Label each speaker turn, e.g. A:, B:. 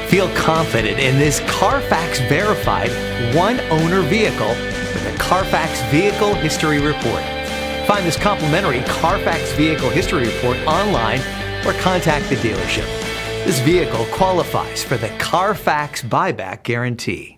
A: Feel confident in this Carfax verified one-owner vehicle with a Carfax Vehicle History Report. Find this complimentary Carfax Vehicle History Report online or contact the dealership. This vehicle qualifies for the Carfax Buyback Guarantee.